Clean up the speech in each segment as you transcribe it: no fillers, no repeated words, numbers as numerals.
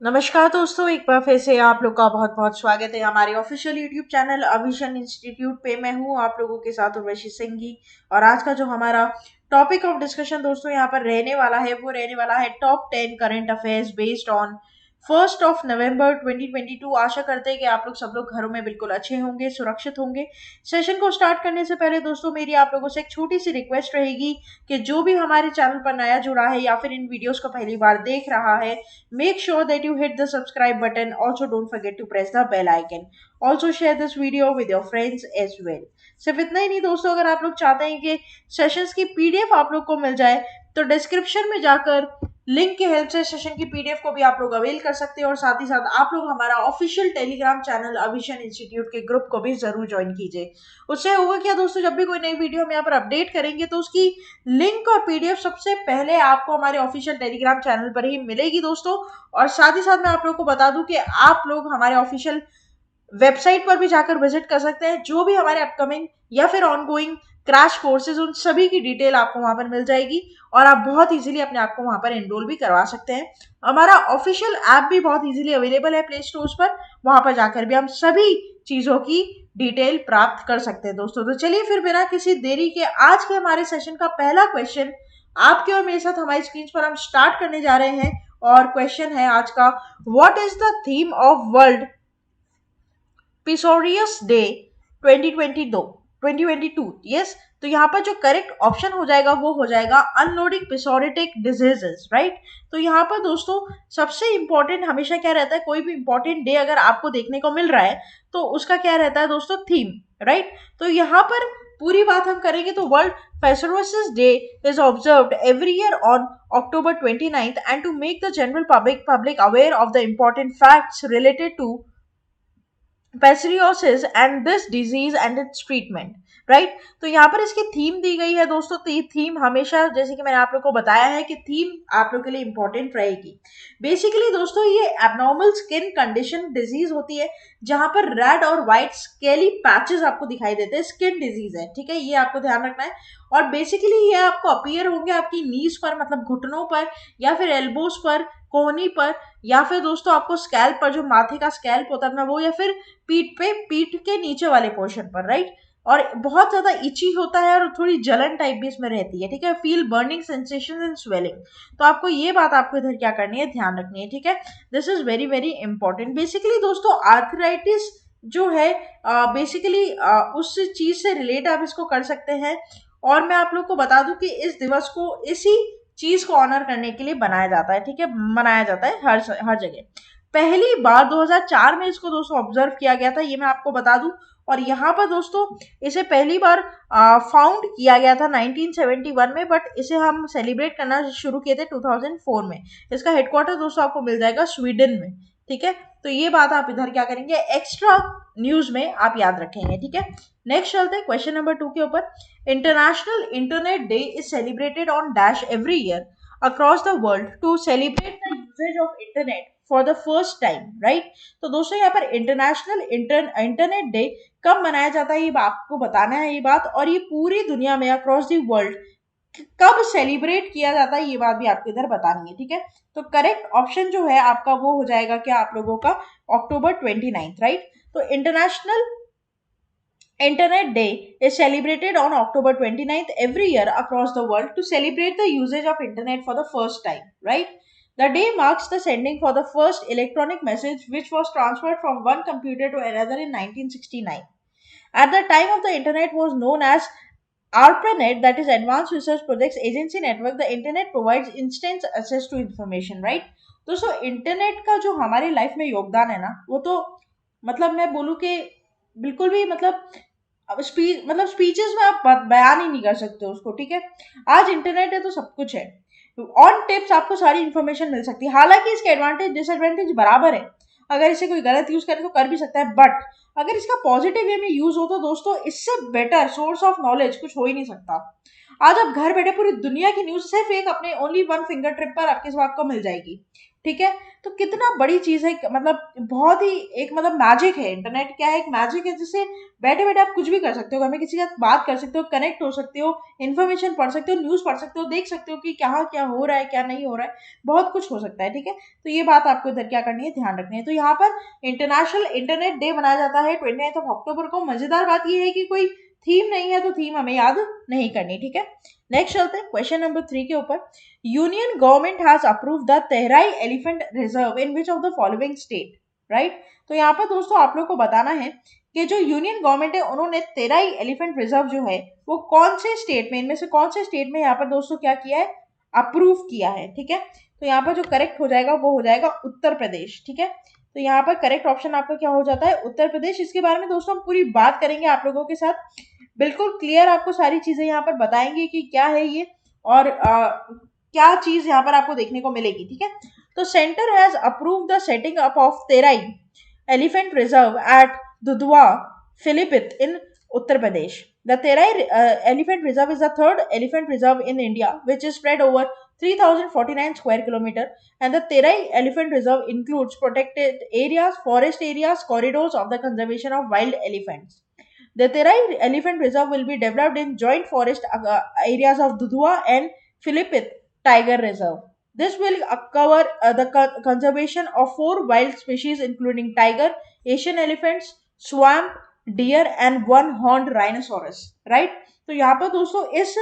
नमस्कार दोस्तों, एक बार फिर से आप लोग का बहुत बहुत स्वागत है हमारे official YouTube channel Avishan institute पे। मैं हूँ आप लोगों के साथ उर्वशी सिंह जी। और आज का जो हमारा टॉपिक ऑफ डिस्कशन दोस्तों यहाँ पर रहने वाला है वो रहने वाला है top 10 current affairs based on 1 नवंबर 2022। आशा करते हैं कि आप लोग सब लोग घरों में बिल्कुल अच्छे होंगे, सुरक्षित होंगे। सेशन को स्टार्ट करने से पहले दोस्तों मेरी आप लोगों से एक छोटी सी रिक्वेस्ट रहेगी कि जो भी हमारे चैनल पर नया जुड़ा है या फिर इन वीडियोस को पहली बार देख रहा है, make sure that you hit the subscribe button. Also, don't forget to press the bell icon. Also, share this video with your friends as well. सिर्फ इतना ही नहीं दोस्तों, अगर आप लोग चाहते हैं कि सेशंस की पीडीएफ आप लोग को मिल जाए तो डिस्क्रिप्शन में जाकर लिंक की हेल्प से सेशन की पीडीएफ को भी आप लोग अवेल कर सकते हैं। और साथ ही साथ आप लोग हमारा official Telegram channel Avishan institute के ग्रुप को भी जरूर ज्वाइन कीजिए। उससे होगा क्या दोस्तों, जब भी कोई नई वीडियो हम यहाँ पर अपडेट करेंगे तो उसकी लिंक और पीडीएफ सबसे पहले आपको हमारे ऑफिशियल टेलीग्राम चैनल पर ही मिलेगी दोस्तों। और साथ ही साथ मैं आप लोग को बता दूं कि आप लोग हमारे ऑफिशियल वेबसाइट पर भी जाकर विजिट कर सकते हैं। जो भी हमारे अपकमिंग या फिर ऑनगोइंग क्रैश कोर्सेज उन सभी की डिटेल आपको वहां पर मिल जाएगी और आप बहुत इजीली अपने आप को वहां पर एनरोल भी करवा सकते हैं। हमारा ऑफिशियल ऐप भी बहुत इजीली अवेलेबल है प्ले स्टोर्स पर, वहां पर जाकर भी हम सभी चीजों की डिटेल प्राप्त कर सकते हैं दोस्तों। तो चलिए फिर बिना किसी देरी के आज के हमारे सेशन का पहला क्वेश्चन आपके और मेरे साथ हमारी स्क्रीन पर हम स्टार्ट करने जा रहे हैं। और क्वेश्चन है आज का, what is the theme of world psoriasis day 2022? Yes, तो यहाँ पर जो करेक्ट ऑप्शन हो जाएगा वो हो जाएगा अनलोडिंग पिसोरिटिक डिजीजेस, राइट। तो यहाँ पर दोस्तों सबसे इंपॉर्टेंट हमेशा क्या रहता है, कोई भी इंपॉर्टेंट डे अगर आपको देखने को मिल रहा है तो उसका क्या रहता है दोस्तों, थीम, राइट। तो यहाँ पर पूरी बात हम करेंगे तो world Psoriasis Day is observed every year on October 29th, and to make the general public aware of the important facts related to psoriasis and this disease and its treatment, right. तो यहाँ पर इसकी theme दी गई है दोस्तों। तो ये theme हमेशा, जैसे कि मैंने आप लोग को बताया है कि थीम आप लोग के लिए इंपॉर्टेंट रहेगी। बेसिकली दोस्तों ये एबनॉर्मल स्किन कंडीशन डिजीज होती है जहां पर रेड और व्हाइट स्केली पैचेस आपको दिखाई देते हैं। स्किन डिजीज है, ठीक है, ये आपको ध्यान रखना है। और बेसिकली ये आपको अपीयर होंगे आपकी नीज पर, मतलब घुटनों पर या फिर एल्बोस पर, कोहनी पर, या फिर दोस्तों आपको स्कैल्प पर, जो माथे का स्कैल्प होता है ना वो, या फिर पीठ पे, पीठ के नीचे वाले पोर्शन पर, राइट। और बहुत ज्यादा इची होता है और थोड़ी जलन टाइप भी इसमें रहती है, ठीक है। Feel burning sensation and swelling. तो आपको ये बात आपको इधर क्या करनी है, ध्यान रखनी है, ठीक है। This is very very important. Basically दोस्तों आर्थराइटिस जो है बेसिकली उस चीज से रिलेट आप इसको कर सकते हैं। और मैं आप लोग को बता दूं कि इस दिवस को इसी चीज को ऑनर करने के लिए बनाया जाता है, ठीक है, मनाया जाता है हर जगह। पहली बार 2004 में इसको दोस्तों ऑब्जर्व किया गया था, ये मैं आपको बता दूं। और यहाँ पर दोस्तों इसे पहली बार फाउंड किया गया था 1971 में, बट इसे हम सेलिब्रेट करना शुरू किए थे 2004 में। इसका हेडक्वार्टर दोस्तों आपको मिल जाएगा स्वीडन में, ठीक है। तो ये बात आप इधर क्या करेंगे, एक्स्ट्रा न्यूज में आप याद रखेंगे, ठीक है। नेक्स्ट चलते हैं क्वेश्चन नंबर 2 के ऊपर। International Internet Day is celebrated on dash every year across the world to celebrate the usages of internet for the first time, right. तो दोस्तों यहाँ पर इंटरनेशनल इंटरनेट डे कब मनाया जाता है ये आपको बताना है ये बात। और ये पूरी दुनिया में अक्रॉस द वर्ल्ड कब सेलिब्रेट किया जाता है ये बात भी आपको इधर बतानी है, ठीक है। तो करेक्ट ऑप्शन जो है आपका वो हो जाएगा क्या आप लोगों का, October 29th, राइट। तो international Internet Day is celebrated on October 29th every year across the world to celebrate the usage of internet for the first time, right? The day marks the sending for the first electronic message which was transferred from one computer to another in 1969. At the time of the internet was known as ARPANET, that is Advanced Research Projects Agency Network. The internet provides instant access to information, right? दोस्तों internet का जो हमारी life में योगदान है ना वो तो मतलब मैं बोलूँ कि बिल्कुल भी अब स्पीचेस में आप बयान ही नहीं कर सकते उसको, ठीक है। आज इंटरनेट है तो सब कुछ है, ऑन टिप्स आपको सारी इंफॉर्मेशन मिल सकती है। हालांकि इसके एडवांटेज डिसएडवांटेज बराबर है, अगर इसे कोई गलत यूज करे तो कर भी सकता है, बट अगर इसका पॉजिटिव वे में यूज हो तो दोस्तों इससे बेटर सोर्स ऑफ नॉलेज कुछ हो ही नहीं सकता। आज आप घर बैठे पूरी दुनिया की न्यूज सिर्फ एक अपने ओनली वन फिंगर ट्रिप पर आपके को मिल जाएगी। ठीक है। तो कितना बड़ी चीज है, मतलब बहुत ही एक मतलब मैजिक है। इंटरनेट क्या है, एक मैजिक है जिससे बैठे बैठे आप कुछ भी कर सकते हो, घर में किसी के साथ बात कर सकते हो, कनेक्ट हो सकते हो, इन्फॉर्मेशन पढ़ सकते हो, न्यूज पढ़ सकते हो, देख सकते हो कि कहाँ क्या हो रहा है क्या नहीं हो रहा है, बहुत कुछ हो सकता है। ठीक है, तो ये बात आपको इधर क्या करनी है, ध्यान रखनी है। तो यहाँ पर इंटरनेशनल इंटरनेट डे मनाया जाता है 29 अक्टूबर को। मजेदार बात ये है कि कोई थीम नहीं है, तो थीम हमें याद नहीं करनी। ठीक है, नेक्स्ट चलते हैं क्वेश्चन नंबर 3 के ऊपर। Union government has approve the Terai elephant reserve in which of the following state, right. तो यहाँ पर दोस्तों आप लोग को बताना है कि जो यूनियन गवर्नमेंट है उन्होंने तेहराई एलिफेंट रिजर्व जो है वो कौन से स्टेट में, इनमें से कौन से स्टेट में यहाँ पर दोस्तों क्या किया है, अप्रूव किया है। ठीक है, तो यहाँ पर जो करेक्ट हो जाएगा वो हो जाएगा उत्तर प्रदेश। ठीक है, तो यहाँ पर करेक्ट ऑप्शन आपका क्या हो जाता है, उत्तर प्रदेश। इसके बारे में दोस्तों हम पूरी बात करेंगे आप लोगों के साथ, बिल्कुल क्लियर आपको सारी चीजें यहाँ पर बताएंगे कि क्या है ये, और क्या चीज यहाँ पर आपको देखने को मिलेगी। ठीक है, तो centre has approve the setting up of Terai elephant reserve at Dudhwa Pilibhit in Uttar Pradesh. The Terai Elephant Reserve is the third elephant reserve in India, which is spread over 3,049 square kilometer. And the Terai Elephant Reserve includes protected areas, forest areas, corridors of the conservation of wild elephants. The Terai Elephant Reserve will be developed in joint forest areas of Dudhua and Philippith Tiger Reserve. This will cover the conservation of 4 wild species including tiger, Asian elephants, swamp deer and one horned rhinoceros. Right? तो यहाँ पर दोस्तों इस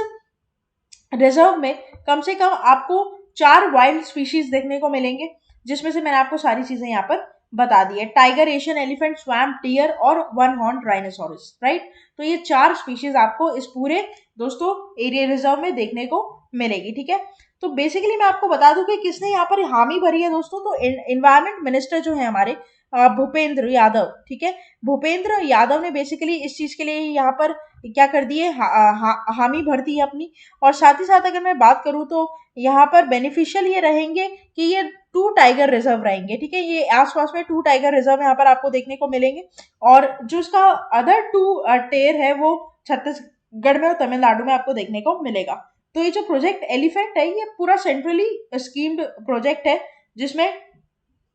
reserve में कम से कम आपको 4 wild species देखने को मिलेंगे, जिसमें से मैंने आपको सारी चीजें यहाँ पर बता दी है, tiger, Asian elephant, swamp dear और वन हॉर्न राइनोसोरस। राइट, तो ये 4 स्पीशीज आपको इस पूरे दोस्तों एरिया रिजर्व में देखने को मिलेगी। ठीक है, तो बेसिकली मैं आपको बता दूं कि किसने यहाँ पर हामी भरी है दोस्तों, तो इन्वायरमेंट मिनिस्टर जो है हमारे भूपेंद्र यादव। ठीक है, भूपेंद्र यादव ने बेसिकली इस चीज के लिए यहाँ पर क्या कर दिए, हामी भर दी है अपनी। और साथ ही साथ अगर मैं बात करूं तो यहाँ पर बेनिफिशियल ये रहेंगे कि ये 2 टाइगर रिजर्व रहेंगे। ठीक है, ये आसपास में 2 टाइगर रिजर्व यहाँ पर आपको देखने को मिलेंगे, और जो उसका अदर 2 टेर है वो छत्तीसगढ़ में और तमिलनाडु में आपको देखने को मिलेगा। तो ये जो प्रोजेक्ट एलिफेंट है ये पूरा सेंट्रली स्कीम्ड प्रोजेक्ट है, जिसमें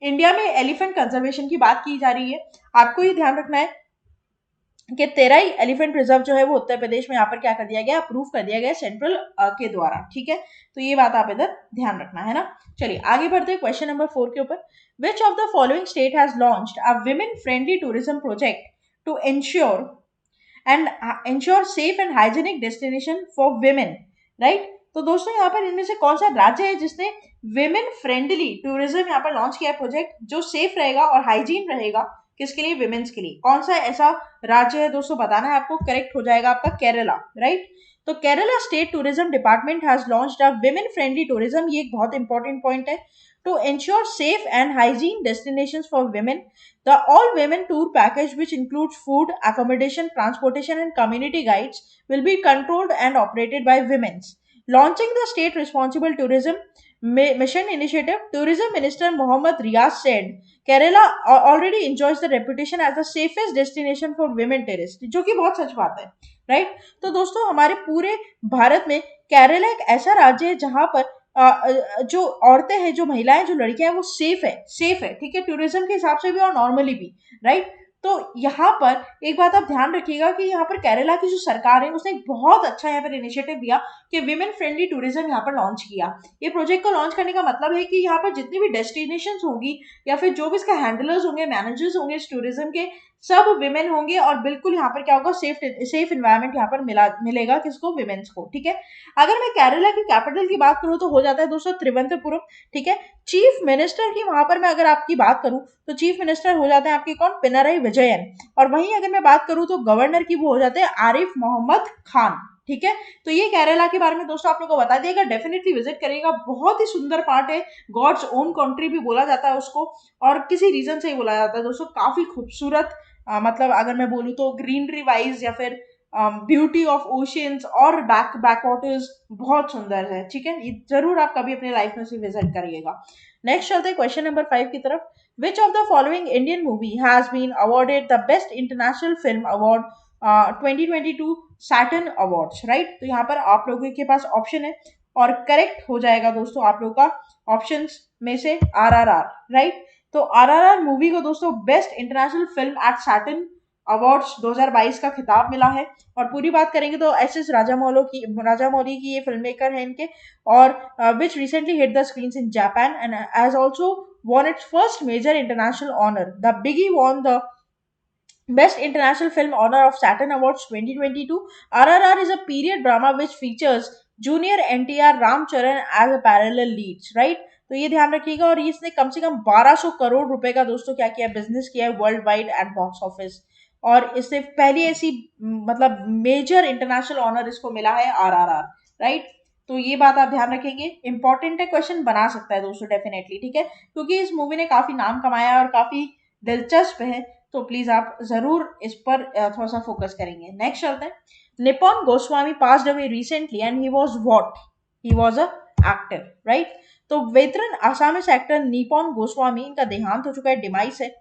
इंडिया में एलिफेंट कंजर्वेशन की बात की जा रही है। आपको ये ध्यान रखना है कि तेराई एलिफेंट रिजर्व जो है वो उत्तर प्रदेश में यहाँ पर क्या कर दिया गया, अप्रूव कर दिया गया सेंट्रल के द्वारा। ठीक है, तो ये बात आप इधर ध्यान रखना है ना। चलिए आगे बढ़ते हैं क्वेश्चन नंबर 4 के ऊपर। Which of the following state has launched a women friendly tourism project to ensure safe and hygienic destination for women, right. तो दोस्तों यहाँ पर इनमें से कौन सा राज्य है जिसने विमेन फ्रेंडली टूरिज्म यहाँ पर लॉन्च किया है प्रोजेक्ट, जो सेफ रहेगा और हाइजीन रहेगा, किसके लिए, विमेन्स के लिए। कौन सा ऐसा राज्य है दोस्तों, बताना है आपको। करेक्ट हो जाएगा आपका केरला। राइट, तो Kerala state tourism department has launched a women friendly tourism, ये एक बहुत इंपॉर्टेंट पॉइंट है, to ensure safe and hygiene destinations for women. The all-women tour package, which includes food, accommodation, transportation, and community guides, will be controlled and operated by women. Launching the state responsible tourism mission initiative, Tourism Minister Mohammad Riaz said, Kerala already enjoys the reputation as the safest destination for women tourists, जो कि बहुत सच बात है। Right, तो दोस्तों हमारे पूरे भारत में केरला एक ऐसा राज्य है जहां पर जो औरतें हैं, जो महिलाएं, जो लड़कियां हैं वो सेफ है। ठीक है, टूरिज्म के हिसाब से भी और नॉर्मली भी। राइट, तो यहाँ पर एक बात आप ध्यान रखिएगा कि यहाँ पर केरला की जो सरकार है उसने एक बहुत अच्छा यहाँ पर इनिशिएटिव लिया कि विमेन फ्रेंडली टूरिज्म यहाँ पर लॉन्च किया। ये प्रोजेक्ट को लॉन्च करने का मतलब है कि यहाँ पर जितनी भी डेस्टिनेशंस होंगी या फिर जो भी इसका हैंडलर्स होंगे, मैनेजर्स होंगे इस टूरिज्म के, सब विमेन होंगे, और बिल्कुल यहाँ पर क्या होगा, सेफ इन्वायरमेंट यहाँ पर मिलेगा किसको, विमेन्स को। ठीक है, अगर मैं केरला की कैपिटल की बात करूँ तो हो जाता है दोस्तों त्रिवेंद्रपुरम। ठीक है, चीफ मिनिस्टर की वहां पर मैं अगर आपकी बात करूं तो चीफ मिनिस्टर हो जाते हैं आपके कौन, पिनराई विजयन। और वहीं अगर मैं बात करूं तो गवर्नर की वो हो जाते हैं आरिफ मोहम्मद खान। ठीक है, तो ये केरला के बारे में दोस्तों आप लोग को बता दिएगा, डेफिनेटली विजिट करिएगा, बहुत ही सुंदर पार्ट है, गॉड्स ओन कंट्री भी बोला जाता है उसको, और किसी रीजन से ही बोला जाता है दोस्तों, काफी खूबसूरत, मतलब अगर मैं बोलूँ तो ग्रीनरी वाइज या फिर ब्यूटी ऑफ ओशियंस और बैकवाटर्स बहुत सुंदर है। ठीक है, ये जरूर आप कभी अपने लाइफ में से विजिट करिएगा। नेक्स्ट चलते हैं क्वेश्चन नंबर 5 की तरफ। Which of the following Indian movie has been awarded the best international film award 2022 Saturn awards, right. तो यहाँ पर आप लोगों के पास ऑप्शन है और करेक्ट हो जाएगा दोस्तों आप लोग का ऑप्शंस में से RRR, राइट। तो RRR मूवी को दोस्तों best international film at Saturn awards 2022 का खिताब मिला है। और पूरी बात करेंगे तो SS राजामौली की ये फिल्म मेकर है इनके, और which recently hit the screen in Japan and has also won its first major international honor. The Biggie won the Best International Film Honor of Saturn Awards 2022. RRR is a period drama which features Junior NTR Ramcharan as a parallel leads, right? तो ये ध्यान रखिएगा। और इसने कम से कम 1200 करोड़ रुपए का दोस्तों क्या किया, बिजनेस किया है world wide at box office. और इससे पहली ऐसी मतलब मेजर इंटरनेशनल ऑनर इसको मिला है RRR, राइट। तो ये बात आप ध्यान रखेंगे, इंपॉर्टेंट है, क्वेश्चन बना सकता है दोस्तों डेफिनेटली, ठीक है, क्योंकि इस मूवी ने काफी नाम कमाया है और काफी दिलचस्प है। तो प्लीज आप जरूर इस पर थोड़ा सा फोकस करेंगे। नेक्स्ट चलते हैं। Nipon Goswami passed away recently and he was what, he was a actor, right. तो वेटरन आसामिस एक्टर निपॉन गोस्वामी, इनका देहांत हो चुका है, डिमाइस है,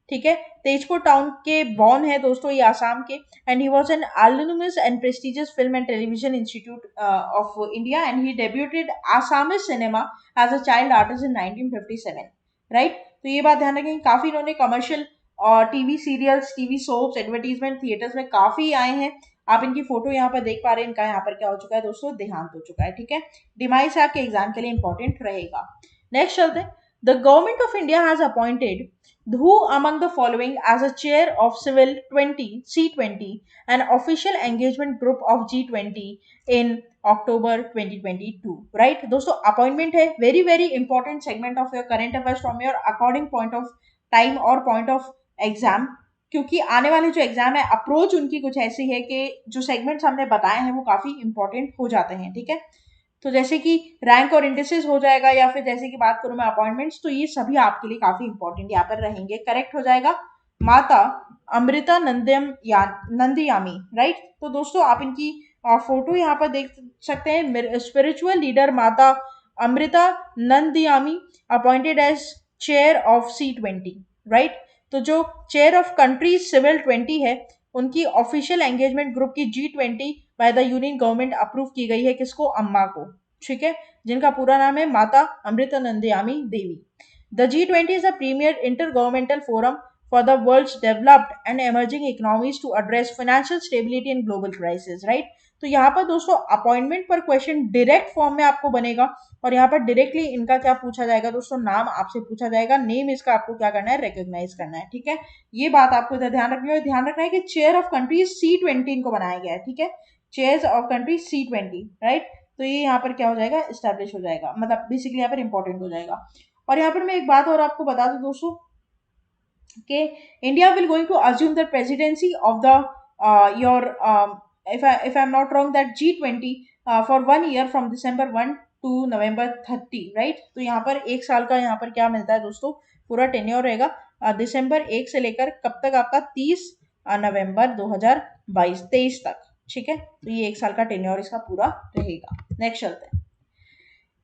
ठीक है। तेजपुर टाउन के बॉर्न है दोस्तों ये, आसाम के, and he was an alumnus and prestigious film and television institute of India and he debuted Assamese cinema as a child artist in 1957, right. तो ये बात ध्यान रखें, काफी इन्होंने कमर्शियल और TV serials, TV soaps, advertisement, theatres में काफी आए हैं। आप इनकी फोटो यहाँ पर देख पा रहे हैं, इनका यहाँ पर क्या हो चुका है दोस्तों, देहांत हो चुका है, ठीक है। डिमाइस आपके एग्जाम के लिए इंपॉर्टेंट रहेगा। नेक्स्ट चलते हैं। The government of India has appointed who among the following as a chair of civil 20 C20 an official engagement group of G20 in October 2022, right। दोस्तों अपॉइंटमेंट है, very very important segment of your current affairs from your according point of time और point of exam, क्योंकि आने वाले जो exam है approach उनकी कुछ ऐसी है कि जो सेगमेंट्स हमने बताए हैं वो काफी इंपॉर्टेंट हो जाते हैं, ठीक है। तो जैसे कि रैंक और इंडिसेस हो जाएगा, या फिर जैसे कि बात करूं मैं अपॉइंटमेंट्स, तो ये सभी आपके लिए काफी इंपॉर्टेंट यहाँ पर रहेंगे। करेक्ट हो जाएगा माता अमृता नंदियामी, राइट। तो दोस्तों आप इनकी फोटो यहाँ पर देख सकते हैं। Spiritual leader Mata Amritanandamayi appointed as chair of C20, right. तो जो चेयर ऑफ कंट्रीज सिविल 20 है, उनकी ऑफिशियल एंगेजमेंट ग्रुप की G20 by the union government approve की गई है, किसको, अम्मा को, ठीक है, जिनका पूरा नाम है Mata Amritanandamayi Devi. The G20 is the premier intergovernmental forum for the world's developed and emerging economies to address financial stability and global crisis, right. तो यहाँ पर दोस्तों अपॉइंटमेंट पर क्वेश्चन डायरेक्ट फॉर्म में आपको बनेगा, और यहाँ पर डायरेक्टली इनका क्या पूछा जाएगा दोस्तों, नाम आपसे पूछा जाएगा, नेम इसका आपको क्या करना है, रिकॉग्नाइज करना है, ठीक है। ये बात आपको इधर ध्यान रखना है कि चेयर ऑफ कंट्रीज C20 इनको बनाया गया है, ठीक है, chairs of countries C20, right. तो ये यहाँ पर क्या हो जाएगा, स्टैब्लिश हो जाएगा, मतलब बेसिकली यहाँ पर इंपॉर्टेंट हो जाएगा। और यहाँ पर मैं एक बात और आपको बता दूं दोस्तों कि India will going to assume the presidency of the your if I'm not wrong that G20 for 1 year from December 1 to November 30, right. तो यहाँ पर एक साल का यहाँ पर क्या मिलता है दोस्तों, पूरा टेन्योर रहेगा दिसंबर 1 से लेकर कब तक, आपका 30 नवंबर 2023 तक, ठीक है। तो ये एक साल का टेन्योर इसका पूरा रहेगा। नेक्स्ट चलते हैं।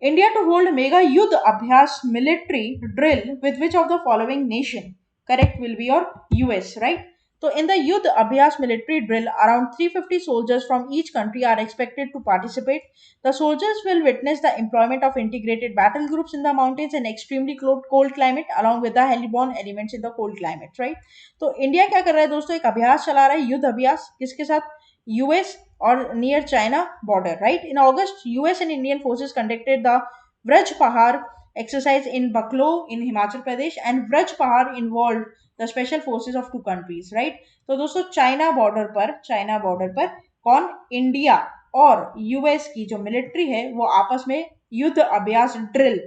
India to hold mega युद्ध अभ्यास military drill with which of the following nation? Correct will be your US, right? So in the Yudh Abhyas military drill, around 350 soldiers from each country are expected to participate. The soldiers will witness the employment of integrated battle groups in the mountains and extremely cold climate, along with the heliborne elements in the cold climate, right? तो India क्या कर रहा है दोस्तों, एक अभ्यास चला रहा है, युद्ध अभ्यास, किसके साथ, यूएस और near China border, right. In August US and Indian forces conducted the Vraj पहाड़ exercise in Baklo in Himachal Pradesh, and Vraj Pahar involved the special forces of two countries, right। तो दोस्तों चाइना बॉर्डर पर कौन, India और US की जो military है वो आपस में युद्ध अभ्यास ड्रिल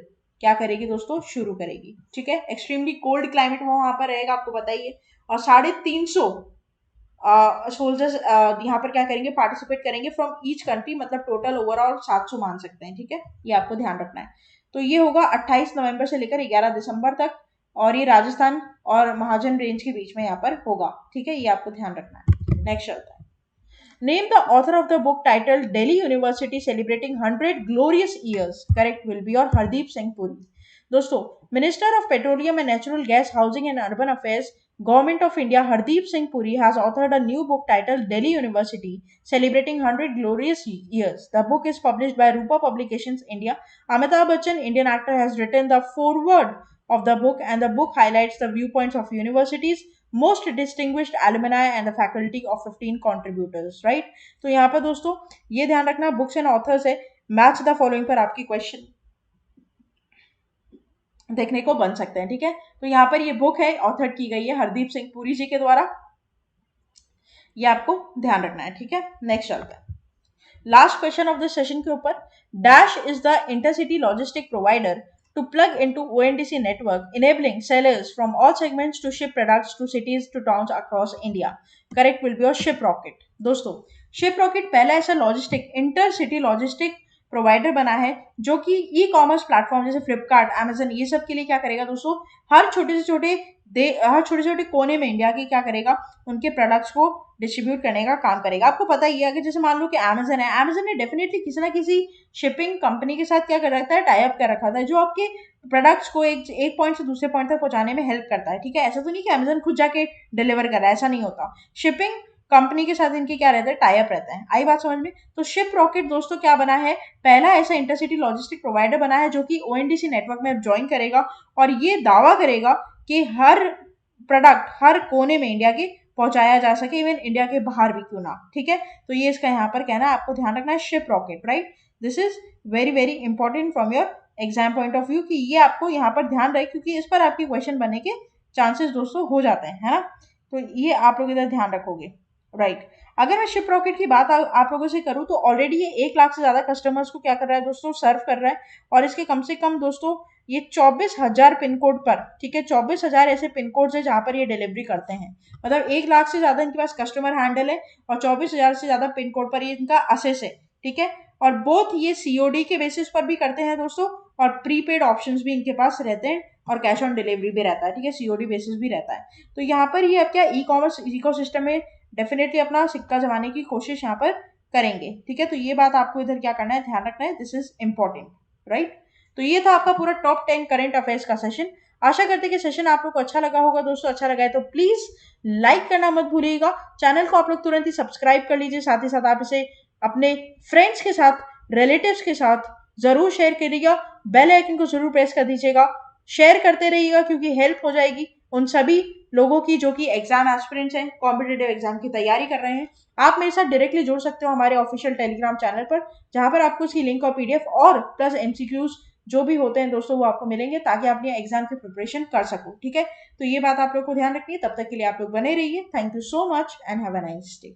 क्या करेगी दोस्तों, शुरू करेगी, ठीक है। एक्सट्रीमली कोल्ड क्लाइमेट वो वहां पर रहेगा, आपको बताइए, और 350 सोल्जर्स यहाँ पर क्या करेंगे, पार्टिसिपेट करेंगे फ्रॉम ईच कंट्री, मतलब टोटल ओवरऑल 700 मान सकते हैं, ठीक है, ये आपको ध्यान रखना है। तो ये होगा 28 नवंबर से लेकर 11 दिसंबर तक, और ये राजस्थान और महाजन रेंज के बीच में यहाँ पर होगा, ठीक है, ये आपको ध्यान रखना है। नेक्स्ट चलता है। Name the author of the book title Delhi university celebrating 100 glorious years, correct will be और हरदीप सिंह पुरी। दोस्तों minister of petroleum and natural gas, housing and urban affairs Government of India, Hardeep Singh Puri has authored a new book titled Delhi University, celebrating 100 glorious years. The book is published by Rupa Publications India. Amitabh Bachchan, Indian actor, has written the foreword of the book, and the book highlights the viewpoints of universities, most distinguished alumni and the faculty of 15 contributors. Right? तो यहाँ पर दोस्तों ये ध्यान रखना, books and authors है, match the following पर आपकी क्वेश्चन देखने को बन सकते हैं। ठीक है, तो यहाँ पर ये बुक है, ऑथर की गई है हरदीप सिंह पुरी जी के द्वारा, ये आपको ध्यान रखना है। ठीक है, नेक्स्ट चलते हैं last question of this session के ऊपर। Dash is the intercity logistic provider to plug into ONDC network, enabling sellers from all segments to ship products to cities to towns across India. Correct will be your Shiprocket. दोस्तों Shiprocket पहला ऐसा logistic intercity logistic provider बना है जो कि e commerce platform जैसे Flipkart, Amazon, ये सब के लिए क्या करेगा दोस्तों, हर छोटे छोटे कोने में इंडिया के क्या करेगा, उनके प्रोडक्ट्स को डिस्ट्रीब्यूट करने का काम करेगा। आपको पता ही है कि जैसे मान लो कि अमेजन है, अमेजन ने डेफिनेटली किसी ना किसी शिपिंग कंपनी के साथ क्या कर रखा है, टाई अप कर रखा था, जो आपके प्रोडक्ट्स को एक पॉइंट से दूसरे पॉइंट तक पहुंचाने में हेल्प करता है। ठीक है, ऐसा तो नहीं कि अमेजन खुद जाके डिलीवर कर रहा है, ऐसा नहीं होता। शिपिंग कंपनी के साथ इनके क्या रहता है, टाई अप रहता है। आई बात समझ में? तो शिप रॉकेट दोस्तों क्या बना है, पहला ऐसा इंटरसिटी लॉजिस्टिक प्रोवाइडर बना है जो कि ओएनडीसी नेटवर्क में ज्वाइन करेगा और ये दावा करेगा कि हर प्रोडक्ट हर कोने में इंडिया के पहुंचाया जा सके, इवन इंडिया के बाहर भी क्यों ना। ठीक है, तो ये इसका यहाँ पर कहना है, आपको ध्यान रखना है ship rocket. Right, this is very very important from your exam point of view कि ये आपको यहाँ पर ध्यान रहे, क्योंकि इस पर आपके क्वेश्चन बनने के चांसेस दोस्तों हो जाते हैं, है ना। तो ये आप लोग इधर ध्यान रखोगे। राइट, अगर मैं शिप रॉकेट की बात आप लोगों से करूं तो ऑलरेडी ये 1 लाख से ज्यादा कस्टमर्स को क्या कर रहा है दोस्तों, सर्व कर रहा है। और इसके कम से कम दोस्तों ये 24,000 पिन कोड पर, ठीक है, 24,000 ऐसे पिन कोड है जहां पर ये डिलीवरी करते हैं। मतलब 1 लाख से ज्यादा इनके पास कस्टमर हैंडल है और 24,000 से ज्यादा पिन कोड पर ये इनका असेस है। ठीक है, और बोथ ये सीओडी के बेसिस पर भी करते हैं दोस्तों, और प्रीपेड ऑप्शंस भी इनके पास रहते हैं, और कैश ऑन डिलीवरी भी रहता है। ठीक है, सीओडी बेसिस भी रहता है। तो यहाँ पर ये अब क्या ई कॉमर्स इकोसिस्टम में डेफिनेटली अपना सिक्का जमाने की कोशिश यहाँ पर करेंगे। ठीक है, तो ये बात आपको इधर क्या करना है, ध्यान रखना है, दिस इज इंपॉर्टेंट। राइट, तो ये था आपका पूरा टॉप 10 करंट अफेयर्स का सेशन। आशा करते कि सेशन आप लोग को अच्छा लगा होगा दोस्तों। अच्छा लगा है तो प्लीज लाइक करना मत भूलिएगा, चैनल को आप लोग तुरंत ही सब्सक्राइब कर लीजिए, साथ ही साथ आप इसे अपने फ्रेंड्स के साथ, रिलेटिव्स के साथ जरूर शेयर करिएगा, बेल आइकन को जरूर प्रेस कर दीजिएगा, शेयर करते रहिएगा, क्योंकि हेल्प हो जाएगी उन सभी लोगों की जो कि एग्जाम एस्पिरेंट्स हैं, कॉम्पिटेटिव एग्जाम की तैयारी कर रहे हैं। आप मेरे साथ डायरेक्टली जुड़ सकते हो हमारे ऑफिशियल टेलीग्राम चैनल पर, जहां पर आपको इसकी लिंक और पीडीएफ और प्लस एमसीक्यूज जो भी होते हैं दोस्तों वो आपको मिलेंगे, ताकि आप अपने एग्जाम की प्रिपरेशन कर सको। ठीक है, तो ये बात आप लोग को ध्यान रखनी है। तब तक के लिए आप लोग बने रहिए। Thank you so much and have a nice day.